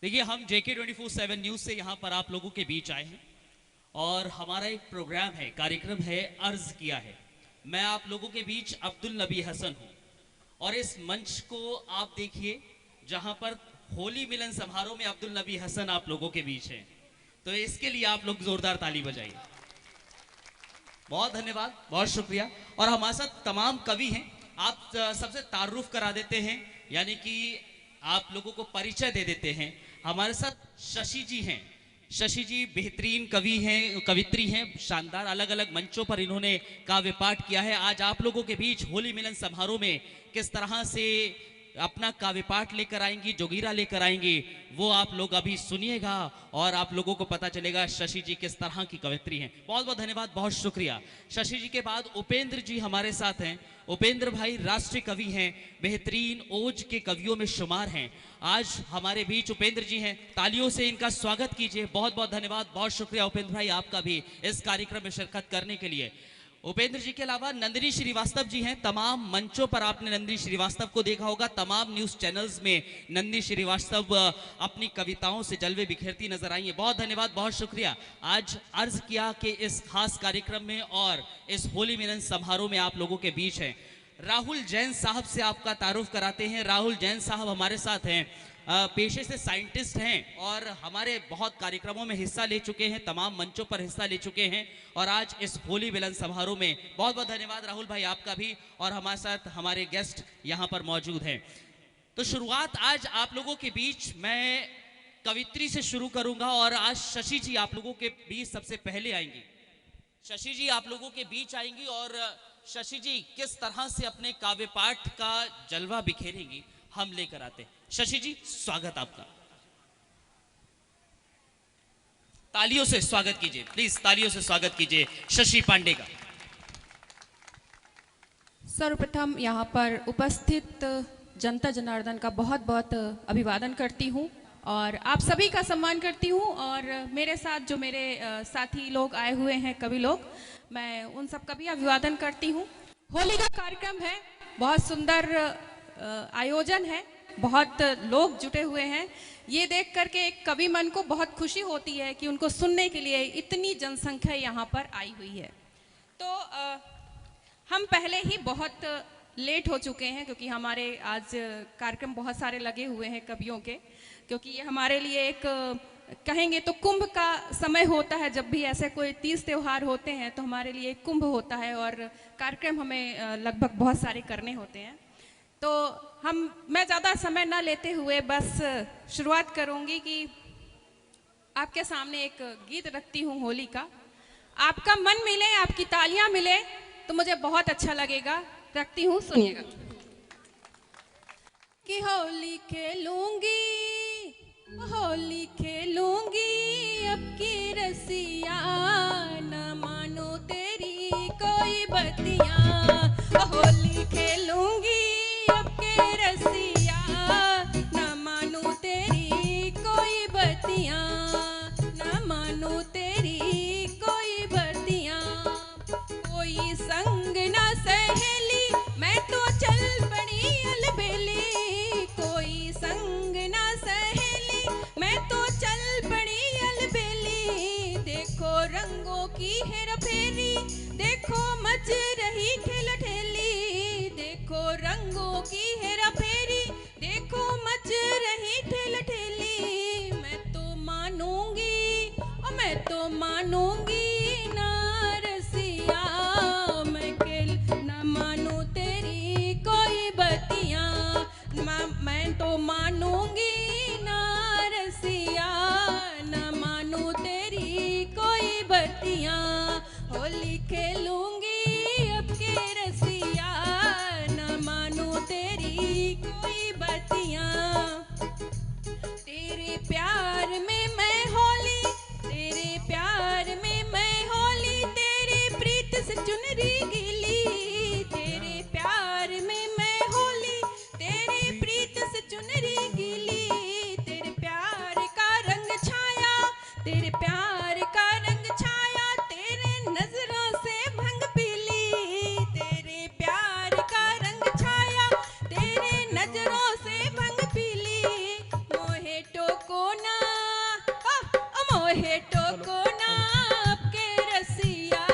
देखिए, हम JK 24/7 news से यहाँ पर आप लोगों के बीच आए हैं और हमारा एक प्रोग्राम है, कार्यक्रम है, अर्ज किया है। मैं आप लोगों के बीच अब्दुल नबी हसन हूँ और इस मंच को आप देखिए जहाँ पर होली मिलन समारोह में अब्दुल नबी हसन आप लोगों के बीच हैं, तो इसके लिए आप लोग जोरदार ताली बजाइए। बहुत धन्यवाद, बहुत शुक्रिया। और हमारे साथ तमाम कवि हैं, आप सबसे तारुफ करा देते हैं, यानी कि आप लोगों को परिचय दे देते हैं। हमारे साथ शशि जी हैं। शशि जी बेहतरीन कवि हैं, कवित्री हैं, शानदार अलग अलग मंचों पर इन्होंने काव्य पाठ किया है। आज आप लोगों के बीच होली मिलन समारोह में किस तरह से अपना काव्य पाठ लेकर आएंगी, जोगीरा लेकर आएंगी, वो आप लोग अभी सुनिएगा और आप लोगों को पता चलेगा शशि जी किस तरह की कवित्री हैं। बहुत बहुत धन्यवाद, बहुत शुक्रिया। शशि जी के बाद उपेंद्र जी हमारे साथ हैं। उपेंद्र भाई राष्ट्रीय कवि हैं, बेहतरीन ओज के कवियों में शुमार हैं। आज हमारे बीच उपेंद्र जी हैं, तालियों से इनका स्वागत कीजिए। बहुत बहुत धन्यवाद, बहुत शुक्रिया उपेंद्र भाई आपका भी इस कार्यक्रम में शिरकत करने के लिए। उपेंद्र जी के अलावा नंदिनी श्रीवास्तव जी हैं। तमाम मंचों पर आपने नंदिनी श्रीवास्तव को देखा होगा, तमाम न्यूज़ चैनल्स में नंदिनी श्रीवास्तव अपनी कविताओं से जलवे बिखेरती नजर आई हैं। बहुत धन्यवाद, बहुत शुक्रिया। आज अर्ज किया कि इस खास कार्यक्रम में और इस होली मिलन समारोह में आप लोगों के बीच हैं। राहुल जैन साहब से आपका तारुफ कराते हैं। राहुल जैन साहब हमारे साथ हैं, पेशे से साइंटिस्ट हैं और हमारे बहुत कार्यक्रमों में हिस्सा ले चुके हैं, तमाम मंचों पर हिस्सा ले चुके हैं और आज इस होली मिलन समारोह में बहुत बहुत धन्यवाद राहुल भाई आपका भी। और हमारे साथ हमारे गेस्ट यहाँ पर मौजूद हैं। तो शुरुआत आज आप लोगों के बीच मैं कवित्री से शुरू करूंगा और आज शशि जी आप लोगों के बीच सबसे पहले आएंगी। शशि जी आप लोगों के बीच आएंगी और शशि जी किस तरह से अपने काव्य पाठ का जलवा बिखेरेंगी हम लेकर आते हैं। शशि जी स्वागत आपका, तालियों से स्वागत कीजिए, प्लीज तालियों से स्वागत कीजिए शशि पांडे का। सर्वप्रथम यहाँ पर उपस्थित जनता जनार्दन का बहुत बहुत अभिवादन करती हूँ और आप सभी का सम्मान करती हूँ और मेरे साथ जो मेरे साथी लोग आए हुए हैं, कवि लोग, मैं उन सब का भी अभिवादन करती हूँ। होली का कार्यक्रम है, बहुत सुंदर आयोजन है, बहुत लोग जुटे हुए हैं। ये देख करके एक कवि मन को बहुत खुशी होती है कि उनको सुनने के लिए इतनी जनसंख्या यहाँ पर आई हुई है। तो हम पहले ही बहुत लेट हो चुके हैं क्योंकि हमारे आज कार्यक्रम बहुत सारे लगे हुए हैं कवियों के, क्योंकि ये हमारे लिए एक कहेंगे तो कुंभ का समय होता है। जब भी ऐसे कोई तीज त्योहार होते हैं तो हमारे लिए कुंभ होता है और कार्यक्रम हमें लगभग बहुत सारे करने होते हैं। तो मैं ज़्यादा समय ना लेते हुए बस शुरुआत करूंगी कि आपके सामने एक गीत रखती हूँ होली का। आपका मन मिले, आपकी तालियां मिले तो मुझे बहुत अच्छा लगेगा। रखती हूँ, सुनिएगा। कि होली खेलूंगी, होली खेलूंगी, अब की रसिया न मानो तेरी कोई बतिया। होली खेलूंगी अब के रसिया न मानो तेरी कोई बतिया, न मानो तेरी कोई बतिया। कोई संग न सहेली मैं तो चल पड़ी अलबेली, कोई संग न सहेली मैं तो चल पड़ी अलबेली। देखो रंगों की हेरा फेरी, देखो मच रही ठेला ठेली, देखो मोहे टोको ना आपके रसिया,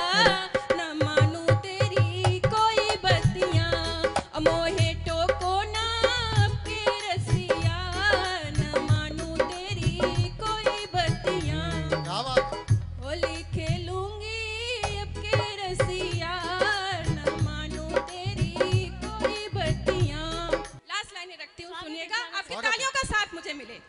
न मानू तेरी कोई बतियाँ। मोहे टोको ना आपके रसिया, न मानू तेरी कोई बतियाँ। क्या बात। होली खेलूंगी आपके रसिया, न मानू तेरी कोई बतियाँ। लास्ट लाइनें रखती हूँ, सुनिएगा, आपकी तालियों का साथ मुझे मिले।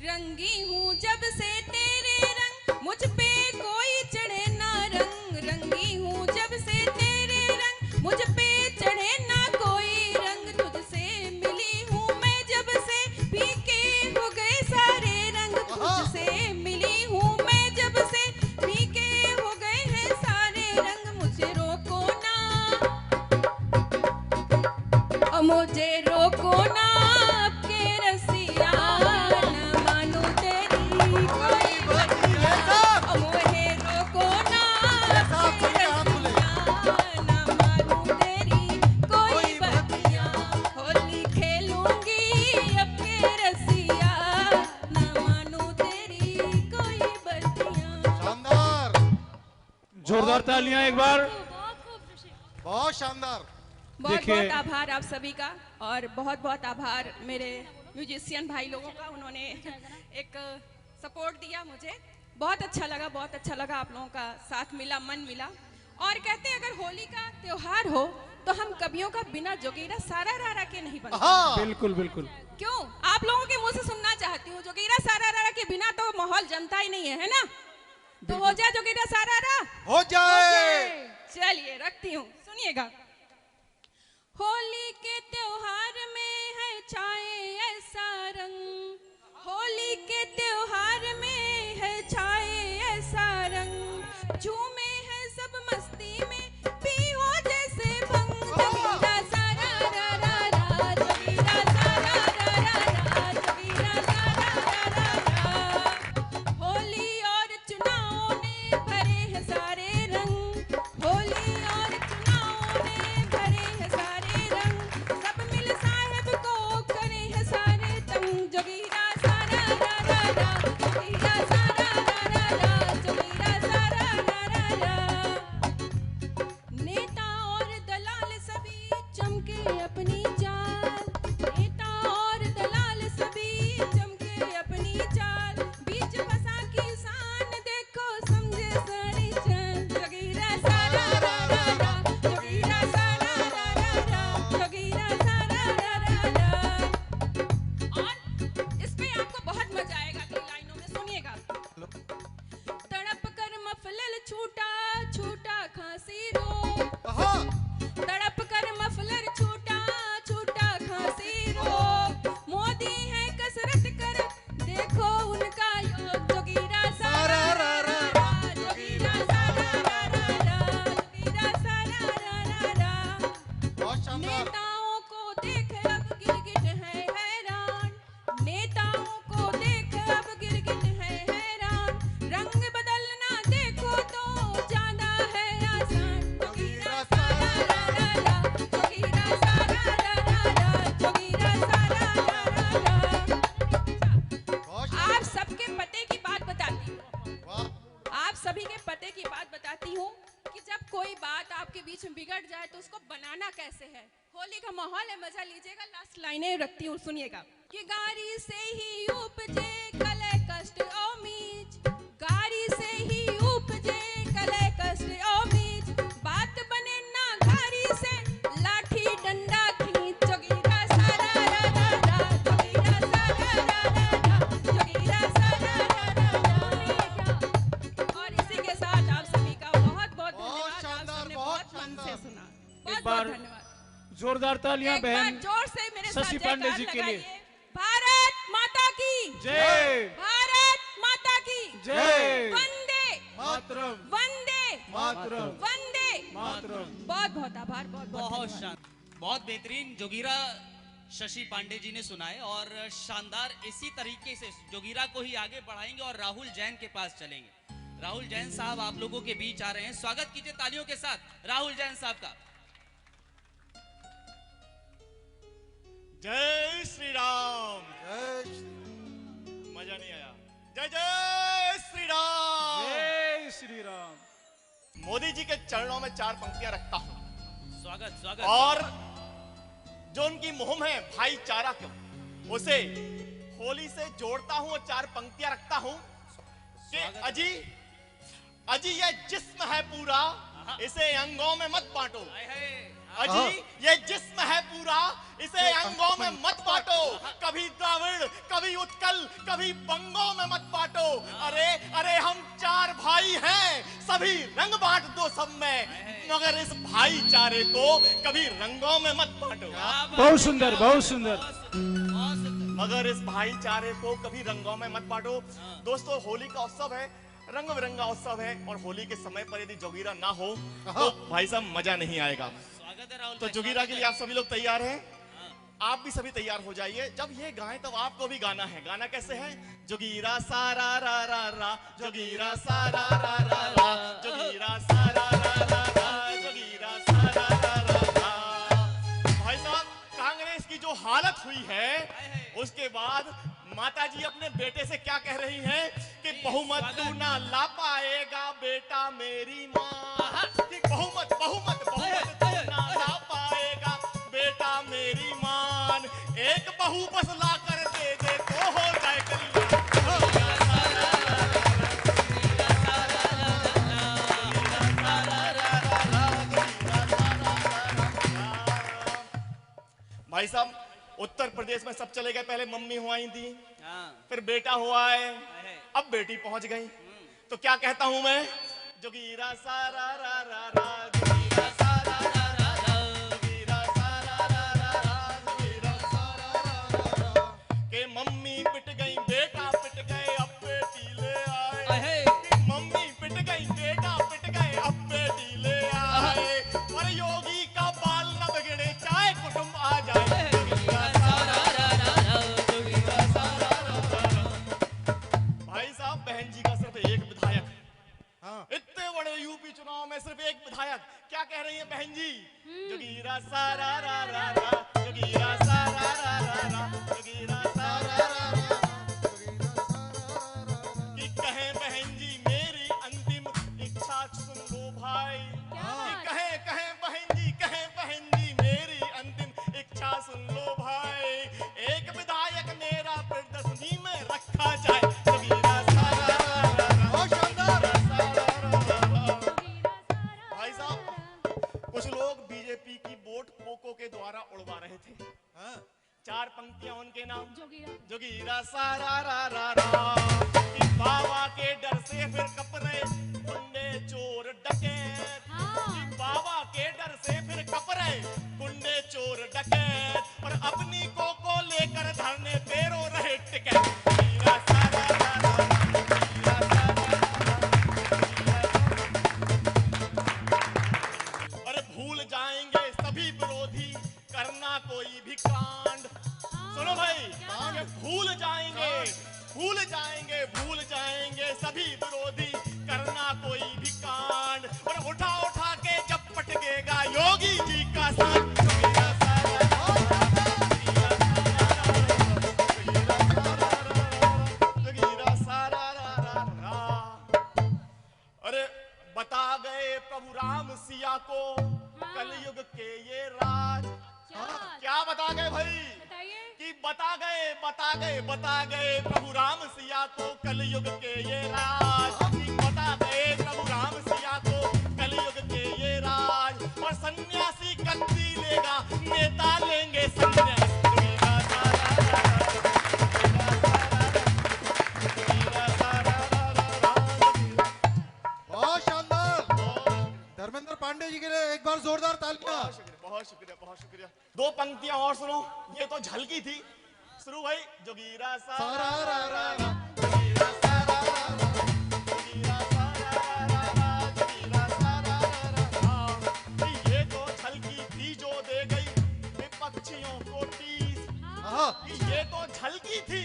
रंगी हूँ जब से तेरे रंग, मुझ पे कोई चढ़े ना रंग। रंगी हूँ जब से तेरे रंग, मुझ पे चढ़े ना कोई रंग। तुझसे मिली हूँ मैं जब से, फीके हो गए सारे रंग। तुझसे मिली हूँ मैं जब से, फीके हो गए हैं सारे रंग। मुझे रोको ना, और मुझे रोको ना आपके रसिया, न मानू तेरी कोई बतिया। और मुझे रोको ना आपके रसिया, न मानू तेरी कोई बतिया। होली खेलूंगी आपके रसिया, न मानू तेरी कोई बतिया। शानदार, जोरदार तालियां एक बार। बहुत शानदार। बहुत देखिए- बहुत आभार आप सभी का, और बहुत बहुत आभार मेरे म्यूजिशियन भाई लोगों का। उन्होंने एक सपोर्ट दिया मुझे, बहुत अच्छा लगा, बहुत अच्छा लगा। आप लोगों का साथ मिला, मन मिला। और कहते हैं अगर होली का त्योहार हो तो हम कवियों का बिना जोगीरा सारा रारा के नहीं बनते। हाँ, बिल्कुल बिल्कुल। क्यों? आप लोगों के मुंह से सुनना चाहती हूँ, जोगीरा सारा रारा के बिना तो माहौल जनता ही नहीं है ना? तो हो जाए जोगीरा सारा रा। हो जाए। चलिए रखती हूँ, सुनिएगा। होली के त्योहार में है छाए ऐसा रंग, होली के त्योहार में है छाए ऐसा रंग। झूमे है सब मस्ती में, पी हो जैसे भंग। जोगीरा सारा रा रा रा, जोगीरा सारा रा रा रा, जोगीरा सारा रा रा रा। होली और चुनाव ने भरे हैं सारे रंग, होली और चुनाव ने भरे हैं सारे रंग। सब मिल साहेब को करे हैं सारे तंग। जोगीरा सारा रा रा रा, जोगीरा सारा रा रा रा, जोगीरा सारा रा रा रा। नेता और दलाल सभी चमके अपनी चाल, नेता और दलाल सभी चमके अपनी चाल। बीच फंसा किसान देखो समझे सारी चाल। जोगीरा सारा रा रा रा, जोगीरा सारा रा रा रा, जोगीरा सारा रा रा रा। और इसमें आपको बहुत मजा आएगा अगली लाइनों में, सुनिएगा। तड़प कर मफलर छूटा छूटा खांसी रोग, हाँ, तड़प कर मफलर छूटा छूटा खांसी रोग। मोदी है कसरत कर देखो उनका योग। जोगीरा सारा रा रा रा, जोगीरा सारा रा रा रा, जोगीरा सारा रा रा रा। बहुत शानदार। नेताओं को देख अब गिरगिट है हैरान, नेताओं को देख अब गिरगिट है हैरान। रंग बदलना देखो तो ज्यादा है आसान। जोगीरा सारा रा रा रा, जोगीरा सारा रा रा रा, जोगीरा सारा रा रा रा। बहुत आप सबके पते की बात बताती हूँ, वाह। आप सभी के पते की बात बताती हूँ कि जब कोई बात आपके बीच में बिगड़ जाए तो उसको बनाना कैसे है। होली का माहौल है, मजा लीजिएगा। लास्ट लाइनें रखती हूँ, सुनिएगा। कि गारी से ही उपजे कले कष्ट और मीच, गारी से ही उपजे कले कष्ट और मीच। बात बने ना गारी से, लाठी डंडा खींच। जोगीरा सारा रा रा रा, जोगीरा सारा रा रा रा, जोगीरा सारा रा रा रा। और इसी के साथ आप सभी का बहुत बहुत धन्यवाद। आप शानदार, सबने बहुत बहुत मन से शानदार। सुना। एक बहुत बार बहुत धन्यवाद। जोरदार तालियां एक बार बहन जोर से मेरे साथ शशि पांडे जयकार जी के लिए। लगाइए। भारत माता की जय भारत माता की जय वंदे मातरम वंदे मातरम वंदे। मातरम। बहुत बहुत आभार, बहुत बहुत बहुत धन्यवाद। शान, बहुत बेहतरीन जोगीरा शशि पांडे जी ने सुनाए और शानदार। इसी तरीके से जोगीरा को ही आगे बढ़ाएंगे और राहुल जैन के पास चलेंगे। राहुल जैन साहब आप लोगों के बीच आ रहे हैं, स्वागत कीजिए तालियों के साथ राहुल जैन साहब का। जय श्री राम। जय मजा नहीं आया। जय जय श्री राम। जय श्री राम। मोदी जी के चरणों में 4 पंक्तियां रखता हूं स्वागत स्वागत। और जो उनकी मुहिम है भाईचारा की, उसे होली से जोड़ता हूं और 4 पंक्तियां रखता हूं कि अजी अजी ये जिस्म है पूरा, इसे अंगों में मत बांटो। हाय हाय। अजी ये जिस्म है पूरा, इसे अंगों में मत बांटो। कभी द्राविड़, कभी उत्कल, कभी बंगों में मत बांटो। अरे अरे हम 4 भाई हैं, सभी रंग बांट दो सब में, मगर इस भाईचारे को कभी रंगों में मत बांटो। बहुत सुंदर, बहुत सुंदर। मगर इस भाईचारे को कभी रंगों में मत बांटो। दोस्तों, होली का उत्सव है, रंग बिरंगा उत्सव है, और होली के समय पर यदि जोगीरा ना हो तो भाई साहब मजा नहीं आएगा। स्वागत है राहुल तो भाई, जोगीरा स्वागत के है। लिए आप सभी लोग तैयार हैं? आप भी सभी तैयार हो जाइए। जब ये गाएं तब आपको भी गाना है। गाना कैसे है? जोगीरा सारा रा रा रा, जोगीरा सारा रा रा रा, जोगीरा सारा रा रा रा, जोगीरा सारा रा रा रा। भाई साहब, कांग्रेस की जो हालत हुई है, उसके बाद माता जी अपने बेटे से क्या कह रही हैं कि बहुमत तू ना ला पाएगा बेटा मेरी माँ, कि बहुमत बहुमत बहुमत तू ना ला पाएगा बेटा मेरी मान, एक बहू बस ला कर दे दे तो हो जाए भाई साहब, उत्तर प्रदेश में सब चले गए। पहले मम्मी हुआई थी, हाँ। फिर बेटा हुआ है, अब बेटी पहुंच गई। तो क्या कहता हूं मैं? जोगीरा सारा रा रा रा, जोगीरा सारा रा रा रा, जोगीरा सारा रा रा रा, जोगीरा सारा रा रा रा। के मम्मी पिट गई, बेटा पिट गए, अब बेटी ले आए। कि मम्मी पिट गई, बेटा पिट गए, अब बेटी ले आए। और योगी का बाल न बिगड़े, चाहे कुटुंब आ जाए। भाई साहब, बहन जी का सिर्फ एक विधायक, इतने बड़े यूपी चुनाव में सिर्फ एक विधायक, क्या कह रही है बहन जी? जोगीरा सारा रा रा रा, जोगीरा सारा रा रा रा, जोगीरा सारा रा रा रा, कि कहें बहन जी मेरी अंतिम इच्छा सुन लो भाई, कि कहें बहन जी मेरी अंतिम इच्छा सुन लो भाई, एक विधायक मेरा प्रदर्शनी में रखा जाए। जोगीरा सारा रा रा रा, बहुत शानदार। भाई साहब, कुछ लोग बीजेपी की वोट पोको के द्वारा उड़वा रहे थे। 4 पंक्तियां उनके नाम, जोगीरा सारा रा रा रा, कि बाबा के डर से फिर कपरे गुंडे चोर डकैत, कि बाबा के डर से फिर कपरे गुंडे चोर डकैत, और अपनी को लेकर धरने पे रो रहे टिकट। जोगीरा सारा रा रा रा, जोगीरा सारा रा रा रा। अरे भूल जाएंगे सभी विरोधी करना कोई भी कांड। सुनो भाई, भूल जाएंगे सभी विरोधी करना कोई भी कांड, और उठा उठा के जब पटकेगा योगी जी का सांड। जोगीरा सारा रा रा रा, जोगीरा सारा रा रा रा। अरे बता गए प्रभु राम सिया को कलयुग के ये राज। क्या बता गए भाई? कि बता गए प्रभु राम सिया को कलयुग के ये राज, कि बता गए प्रभु राम सिया को कलयुग के ये राज, और सन्यासी गद्दी लेगा, नेता लेंगे संन्यास। जोगीरा सारा रा रा, बहुत शानदार। धर्मेंद्र पांडे जी के लिए एक बार जोरदार तालियां। बहुत शुक्रिया, बहुत शुक्रिया, बहुत शुक्रिया। 2 पंक्तियां और सुनो, ये तो झलकी थी। शुरू भाई, जोगीरा सारा रा रा रा, जोगीरा सारा रा रा, जोगीरा सारा रा रा रा, जोगीरा सारा रा रा रा। ये तो झलकी थी जो दे गई विपक्षियों को टीस। ये तो झलकी थी,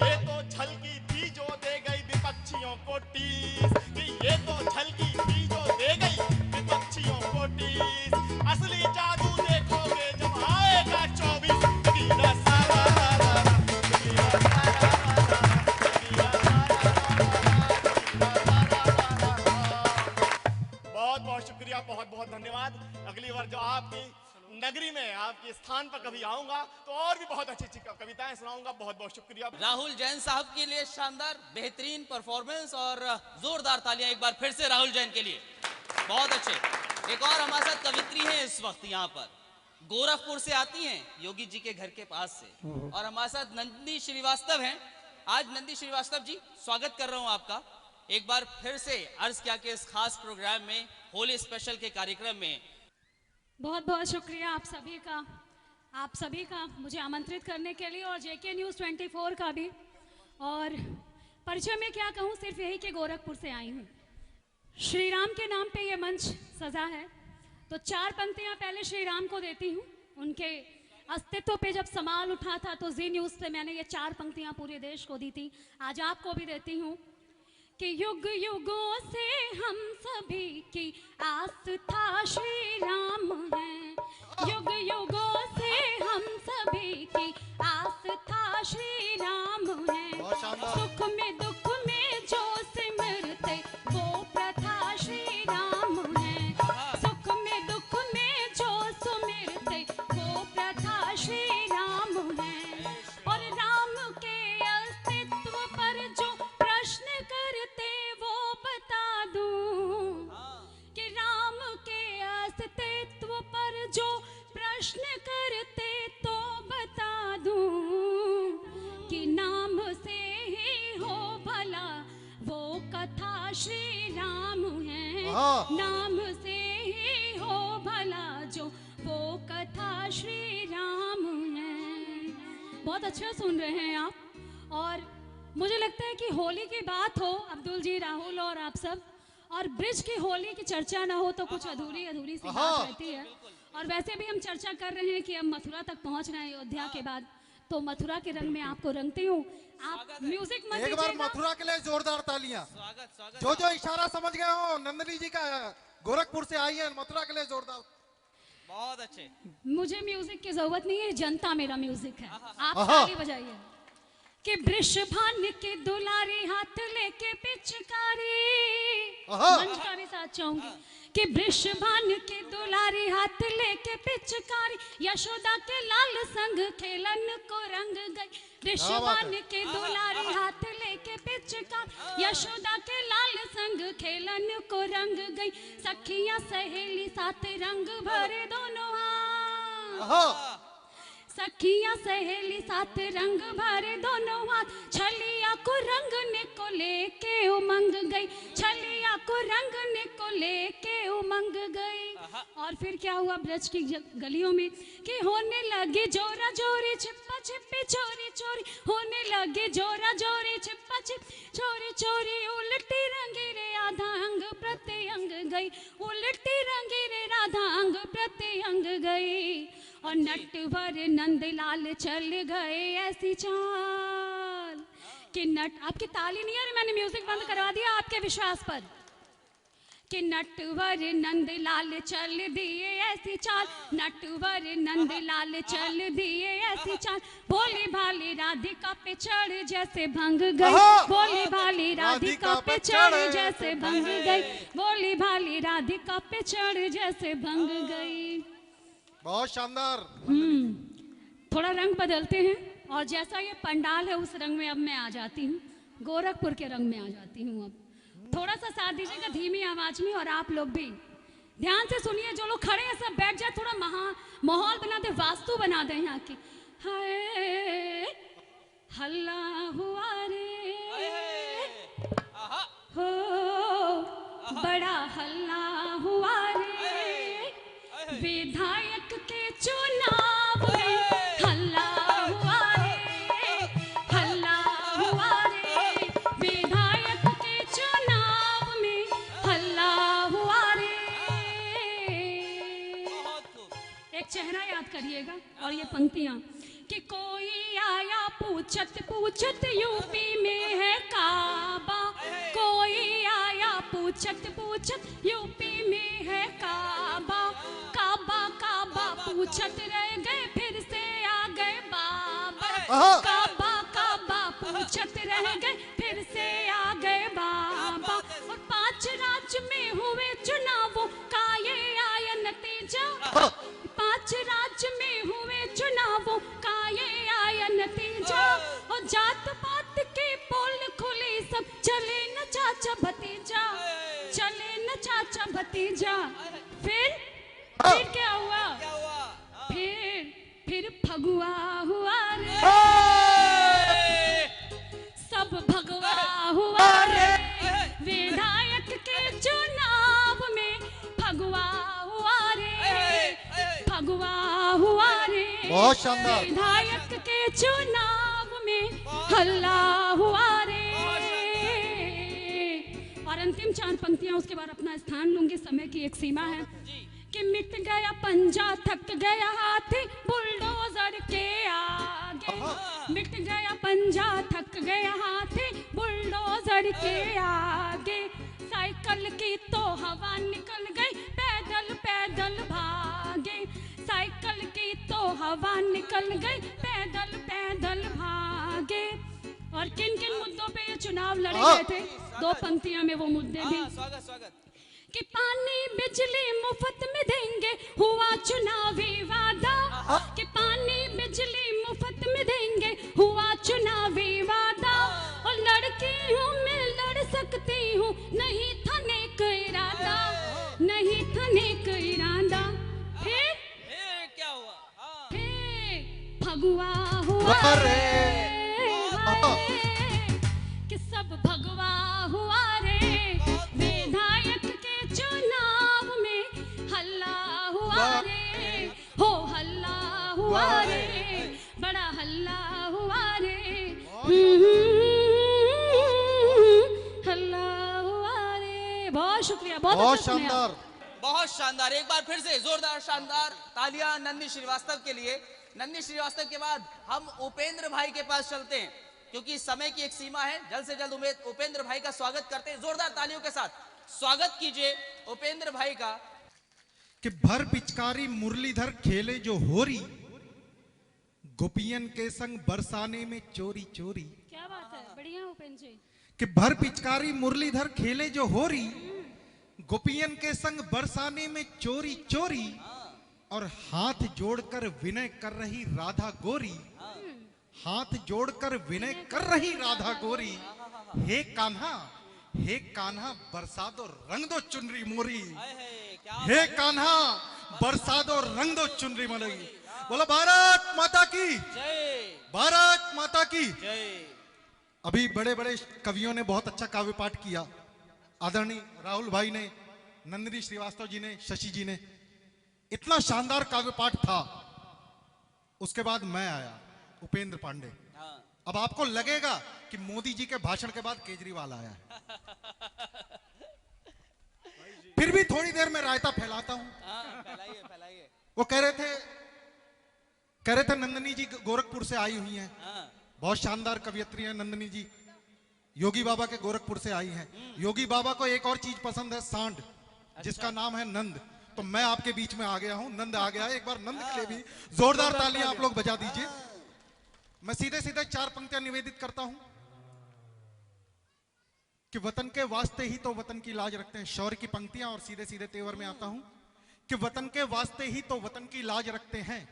ये तो झलकी थी जो दे गई विपक्षियों को टीस, कि ये तो झलकी थी जो दे गई विपक्षियों को टीस। असली जादू देखोगे जब आएगा 24। जोगीरा सारा रा रा रा, जोगीरा सारा रा रा रा, जोगीरा सारा रा रा रा, और भी बहुत अच्छी अच्छी कविताएं सुनाऊंगा। बहुत बहुत शुक्रिया। राहुल जैन साहब के लिए शानदार बेहतरीन परफॉर्मेंस और जोरदार तालियां एक बार फिर से राहुल जैन के लिए, बहुत अच्छे। एक और हमारे साथ कवित्री हैं इस वक्त यहाँ पर, गोरखपुर से आती हैं, योगी जी के घर के पास से, और हमारे साथ नंदिनी श्रीवास्तव हैं। आज नंदी श्रीवास्तव जी, स्वागत कर रहा हूँ आपका एक बार फिर से अर्ज किया कि इस खास प्रोग्राम में, होली स्पेशल के कार्यक्रम में। बहुत बहुत शुक्रिया आप सभी का मुझे आमंत्रित करने के लिए, और जेके न्यूज़ 24 का भी। और परिचय में क्या कहूँ, सिर्फ यही कि गोरखपुर से आई हूँ। श्री राम के नाम पे ये मंच सजा है, तो 4 पंक्तियाँ पहले श्री राम को देती हूँ। उनके अस्तित्व पे जब सवाल उठा था तो जी न्यूज़ से मैंने ये 4 पंक्तियाँ पूरे देश को दी थी, आज आपको भी देती हूँ कि युग युगों से हम सभी की आस था श्री राम है। युग युगों से हम सभी की आस था श्री राम है। सुख में दुख में जो सिमरते वो प्रथा श्री राम है। सुख में दुख में जो सुमिरते वो प्रथा श्री राम है। और राम के अस्तित्व पर जो प्रश्न करते वो बता दूं कि राम के अस्तित्व पर जो प्रश्न करते तो बता दूं कि नाम से ही हो भला वो कथा श्री राम है। नाम से ही हो भला जो वो कथा श्री राम है। बहुत अच्छा सुन रहे हैं आप। और मुझे लगता है कि होली की बात हो, अब्दुल जी, राहुल और आप सब, और ब्रिज की होली की चर्चा ना हो तो कुछ अधूरी अधूरी सी बात रहती है। और वैसे भी हम चर्चा कर रहे हैं कि अब मथुरा तक पहुंच रहे हैं अयोध्या के बाद, तो मथुरा के रंग में आपको रंगती हूँ। आप म्यूजिक मत एक बार मथुरा के लिए जोरदार तालियां। जो जो इशारा समझ गए हो, नंदिनी जी का गोरखपुर से आई है, मथुरा के लिए जोरदार। बहुत अच्छे। मुझे म्यूजिक की जरूरत नहीं है, जनता मेरा म्यूजिक है, आप ताली बजाइए। कि वृषभान के दुलारी हाथ लेके पिचकारी, मंच का भी साथ चाहूंगी कि वृषभान के दुलारी हाथ लेके पिचकारी, यशोदा के लाल संग खेलन को रंग गई। वृषभान के दुलारी हाथ लेके पिचकारी, यशोदा के लाल संग खेलन को रंग गई। सखियां सहेली साथ रंग भरे दोनों हाथ, सखियां सहेली साथ रंग भरे दोनों हाथ। छलिया को रंगने को लेके उमंग गई, छलिया को रंगने को लेके उमंग गई। और फिर क्या हुआ ब्रज की गलियों में कि होने लगी जोरा जोरी छिपा छिपी चोरी चोरी, होने लगी जोरा जोरी छिपा छिपी चोरी चोरी। उल्टी रंगी रे आधा अंग प्रत्यंग गई, उल्टी रंगी रे राधा अंग प्रत्यंग गई। और नटवर नंदलाल चल गए ऐसी चाल कि नट, आपकी ताली नहीं है, मैंने म्यूजिक बंद करवा दिया आपके विश्वास पर, कि नटवर नंदलाल चल दिए ऐसी चाल, नटवर नंदलाल चल दिए ऐसी चाल। भोली भाली राधिका पे चढ़ जैसे भंग गई, भोली भाली राधिका पे चढ़ जैसे भंग गई, भोली भाली राधिका पे चढ़ जैसे भंग गई। बहुत शानदार। थोड़ा रंग बदलते हैं, और जैसा ये पंडाल है उस रंग में अब मैं आ जाती हूँ, गोरखपुर के रंग में आ जाती हूँ। अब थोड़ा सा साथ दीजिएगा धीमी आवाज में, और आप लोग भी ध्यान से सुनिए। जो लोग खड़े हैं सब बैठ जाए, थोड़ा माहौल बना दे, वास्तु बना दे यहाँ की। हाय हल्ला हुआ रे हो, बड़ा हल्ला हुआ रे, विधायक के चुनाव में हल्ला हुआ रे, हल्ला हुआ रे, विधायक के चुनाव में हल्ला हुआ रे। एक चेहरा याद करिएगा और ये पंक्तियां कि कोई आया पूछत पूछत यूपी में है काबा, कोई आया पूछत पूछत यूपी में है काबा, काबा काबा पूछत रह गए फिर से आ गए बाबा, काबा काबा पूछत रह गए फिर से आ गए बाबा। और 5 राज्य में हुए चुनावों का ये आया नतीजा, 5 राज्य में हुए चुनावों का चाचा भतीजा, चले न चाचा भतीजा। फिर क्या हुआ? क्या हुआ? फिर फगुआ हुआ रे, सब भगवा हुआ रे, विधायक के चुनाव में फगुआ हुआ रे, फगुआ हुआ रे, बहुत शानदार। विधायक के चुनाव में हल्ला हुआ रे। और अंतिम 4 पंक्तियां, उसके बाद अपना स्थान लूंगी, समय की एक सीमा है। कि मिट गया पंजा, थक गया हाथी बुलडोजर के आगे, मिट गया पंजा, थक गया हाथी बुलडोजर के आगे। साइकिल की तो हवा निकल गई, पैदल पैदल भागे, साइकिल की तो हवा निकल गई, पैदल पैदल भागे। और किन किन मुद्दों पे ये चुनाव लड़े गए थे? 2 पंक्तियां में वो मुद्दे भी। स्वागत स्वागत। कि पानी बिजली मुफ्त में देंगे, हुआ चुनावी वादा। कि पानी बिजली मुफ्त में देंगे, हुआ चुनावी वादा। और लड़की हूँ मैं, लड़ सकती हूँ, नहीं था नेक इरादा, नहीं था नेक इरादा। फिर क्या हुआ? हाँ। फगुआ हुआ रे, हाँ। कि सब भगवा हुआ रे, विधायक के चुनाव में हल्ला हुआ रे, हो हल्ला हुआ रे, बड़ा हल्ला हुआ रे, हल्ला हुआ रे। बहुत शुक्रिया, बहुत अच्छा सुना। शानदार। बहुत शानदार। एक बार फिर से जोरदार शानदार तालियां नंदी श्रीवास्तव के लिए। नंदी श्रीवास्तव के बाद हम उपेंद्र भाई के पास चलते हैं, क्योंकि समय की एक सीमा है। जल्द से जल्द उपेंद्र भाई का स्वागत करते हैं। जोरदार तालियों के साथ स्वागत कीजिए उपेंद्र भाई का। कि भर पिचकारी मुरलीधर खेले जो होरी, गोपियन के संग बरसाने में चोरी चोरी। क्या बात है, बढ़िया उपेंद्र जी। कि भर पिचकारी मुरलीधर खेले जो होरी, गोपियन के संग बरसाने में चोरी चोरी। और हाथ जोड़कर विनय कर रही राधा गोरी, हाथ जोड़कर विनय कर रही राधा गोरी। हे कान्हा बरसा दो रंग दो चुनरी मोरी, हे कान्हा बरसा दो रंग दो चुनरी मोरी। बोलो भारत माता की जय, भारत माता की जय। अभी बड़े बड़े कवियों ने बहुत अच्छा काव्य पाठ किया। आदरणीय राहुल भाई ने, नंदिनी श्रीवास्तव जी ने, शशि जी ने, इतना शानदार काव्य पाठ था। उसके बाद मैं आया, उपेंद्र पांडे। अब आपको लगेगा कि मोदी जी के भाषण के बाद केजरीवाल आया है। फिर भी थोड़ी देर में रायता फैलाता हूं। फैलाइए फैलाइए। वो कह रहे थे नंदिनी जी गोरखपुर से आई हुई हैं, बहुत शानदार कवियत्री हैं नंदिनी जी। योगी बाबा के गोरखपुर से आई हैं। योगी बाबा को एक और चीज पसंद है, सांड, जिसका नाम है नंद। तो मैं आपके बीच में आ गया हूं, नंद आ गया है। एक बार नंद के लिए भी जोरदार तालियां आप लोग बजा दीजिए। मैं सीधे सीधे 4 पंक्तियां निवेदित करता हूं कि वतन के वास्ते ही तो वतन की लाज रखते हैं। शौर्य की पंक्तियां और सीधे सीधे तेवर में आता हूं कि वतन के वास्ते ही तो वतन की लाज रखते हैं,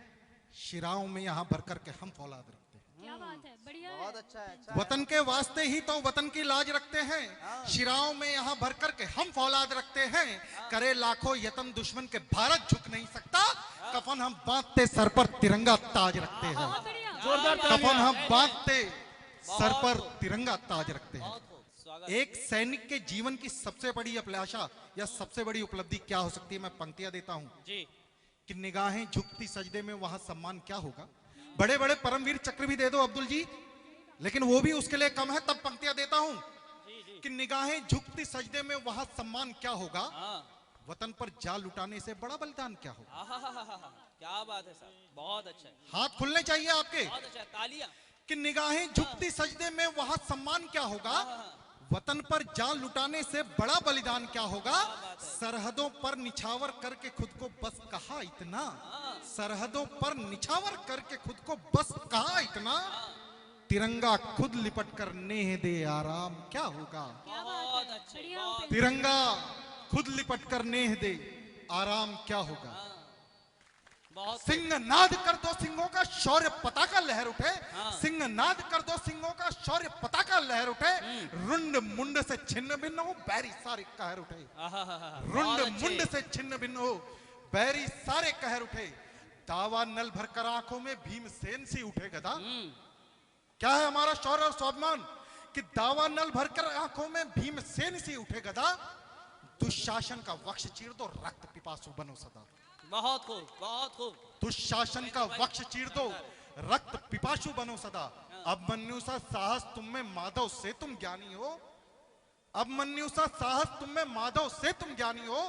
शिराओं में यहां भरकर के हम फौलाद रखते हैं। क्या बात है, बढ़िया है। बहुत अच्छा है, अच्छा। वतन के वास्ते ही तो वतन की लाज रखते हैं, शिराओं में यहां भरकर के हम फौलाद रखते हैं। करे लाखों यतन दुश्मन के भारत झुक नहीं सकता, कफन हम बांधते सर पर तिरंगा ताज रखते हैं। बहुत बढ़िया। कफन हम बांधते सर पर तिरंगा ताज रखते हैं। एक सैनिक के जीवन की सबसे बड़ी अभिलाषा या सबसे बड़ी उपलब्धि क्या हो सकती है? मैं पंक्तियां देता हूं जी। कि निगाहें झुकती सजदे में वहां सम्मान क्या होगा। बड़े बड़े परमवीर चक्र भी दे दो अब्दुल जी, लेकिन वो भी उसके लिए कम है। तब पंक्तियां देता हूं कि निगाहें झुकती सजदे में वहां सम्मान क्या होगा, वतन पर जाल लुटाने से बड़ा बलिदान क्या होगा। क्या बात है सर, बहुत अच्छा है, हाथ खुलने चाहिए आपके। बहुत अच्छा। तालियां। कि निगाहें झुकती सजदे में वहां सम्मान क्या होगा, वतन पर जान लुटाने से बड़ा बलिदान क्या होगा। सरहदों पर निछावर करके खुद को बस कहा इतना, सरहदों पर निछावर करके खुद को बस कहा इतना, तिरंगा खुद लिपट कर नेह दे आराम क्या होगा। बहुत अच्छे। तिरंगा खुद लिपट कर नेह दे आराम क्या होगा। सिंह नाद कर दो सिंहों का शौर्य पताका लहर उठे, सिंह नाद कर दो सिंहों का शौर्य पताका का लहर उठे, रुंड मुंड से छिन्न भिन्न हो, बैरी सारे कहर उठे। रुंड मुंड से छिन्न भिन्न हो, बैरी सारे कहर उठे। दावा नल भरकर आंखों में भीमसेन सी उठे गदा। क्या है हमारा शौर्य और स्वाभिमान कि दावा नल भरकर आंखों में भीमसेन सी उठे गदा। दुशासन का वक्ष चीर दो, रक्त पिपासु बनो सदा। बहुत खूब, बहुत खूब। दुशासन का वक्ष चीर दो, रक्त पिपासु बनो सदा। अब मन्यु सा साहस तुम में माधव से तुम ज्ञानी हो। अब मन्यु सा साहस तुम में माधव से तुम ज्ञानी हो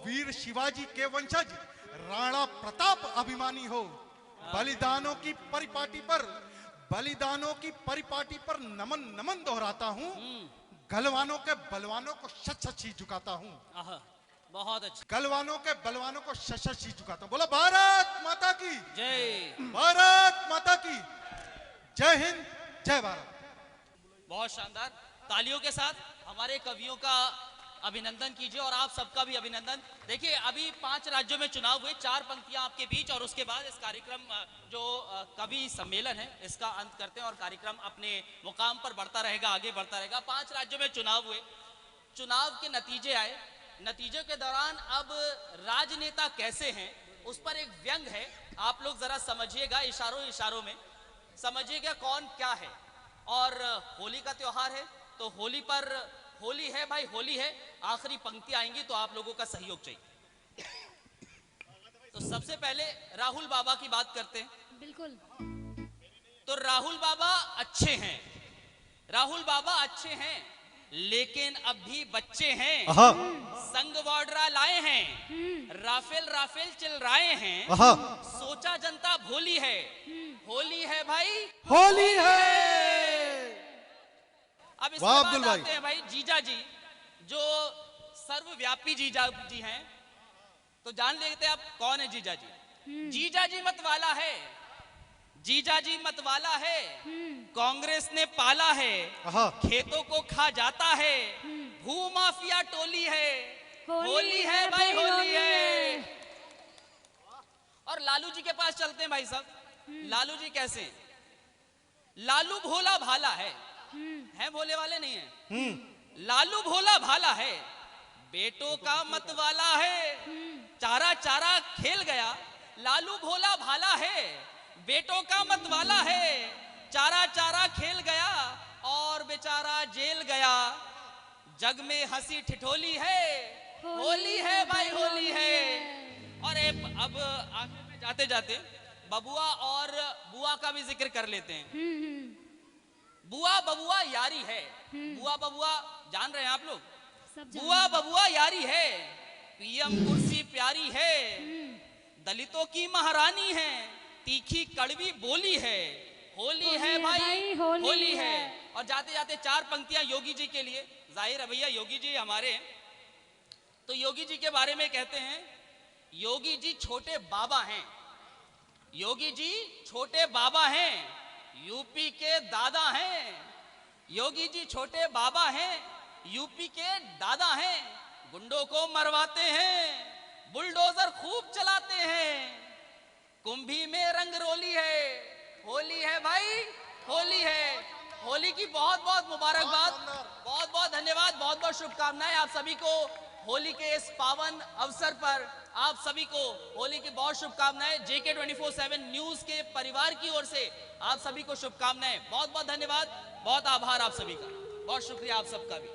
वीर शिवाजी के वंशज, राणा प्रताप अभिमानी हो। बलिदानों की परिपाटी पर, बलिदानों की परिपाटी पर नमन नमन दोहराता हूं। गलवानों के बलवानों को शत शत शीश झुकाता हूं। बहुत अच्छा। गलवानों के बलवानों को शत शत शीश झुकाता हूं। बोला भारत माता की जय, भारत माता की जय हिंद, जय भारत। बहुत शानदार। तालियों के साथ हमारे कवियों का अभिनंदन कीजिए और आप सबका भी अभिनंदन। देखिए अभी 5 राज्यों में चुनाव हुए, 4 पंक्तियां आपके बीच, और उसके बाद इस कार्यक्रम जो कवि सम्मेलन है इसका अंत करते हैं और कार्यक्रम अपने मुकाम पर बढ़ता रहेगा, आगे बढ़ता रहेगा। 5 राज्यों में चुनाव हुए, चुनाव के नतीजे आए। नतीजों के दौरान अब राजनेता कैसे हैं उस पर एक व्यंग है, आप लोग जरा समझिएगा, इशारों इशारों में समझिएगा कौन क्या है। और होली का त्योहार है तो होली पर, होली है भाई, होली है। आखिरी पंक्ति आएंगी तो आप लोगों का सहयोग चाहिए। तो सबसे पहले राहुल बाबा की बात करते हैं। बिल्कुल। तो राहुल बाबा अच्छे हैं, राहुल बाबा अच्छे हैं, लेकिन अब भी बच्चे हैं। संग वाड्रा लाए हैं, राफेल राफेल चिल्लाए हैं। सोचा जनता भोली है, होली है भाई, होली है। अब इसके बाद आते हैं भाई जीजा जी, जो सर्वव्यापी जीजा जी हैं। तो जान लेते हैं आप कौन है जीजा जी। जीजा जी मत वाला है, जीजा जी मत वाला है, कांग्रेस ने पाला है, खेतों को खा जाता है, भू माफिया टोली है, होली है भाई, होली है। और लालू जी के पास चलते हैं भाई साहब। लालू जी कैसे हैं? लालू भोला भाला है भोले वाले नहीं है। लालू भोला भाला है, बेटों का मत वाला है, चारा चारा खेल गया। लालू भोला भाला है, बेटों का मत वाला है, चारा चारा खेल गया और बेचारा जेल गया। जग में हंसी ठिठोली है, होली है भाई, होली है। और अब आगे में जाते जाते बबुआ और बुआ का भी जिक्र कर लेते हैं। बुआ बबुआ यारी है, बुआ बबुआ जान रहे हैं आप लोग, बुआ बबुआ यारी है, पीएम कुर्सी प्यारी है, दलितों की महारानी है, तीखी कड़वी बोली है, होली है भाई, होली है। और जाते जाते 4 पंक्तियां योगी जी के लिए। जाहिर है भैया योगी जी हमारे हैं, तो योगी जी के बारे में कहते हैं, योगी जी छोटे बाबा हैं, योगी जी छोटे बाबा हैं, यूपी के दादा हैं। योगी जी छोटे बाबा हैं, यूपी के दादा हैं, गुंडों को मरवाते हैं, बुलडोजर खूब चलाते हैं, कुंभी में रंग रोली है, होली है भाई, होली है। होली की बहुत बहुत मुबारकबाद, बहुत बहुत धन्यवाद, बहुत बहुत शुभकामनाएं आप सभी को। होली के इस पावन अवसर पर आप सभी को होली की बहुत शुभकामनाएं। JK 24/7 न्यूज के परिवार की ओर से आप सभी को शुभकामनाएं। बहुत बहुत धन्यवाद, बहुत आभार आप सभी का, बहुत शुक्रिया आप सबका भी।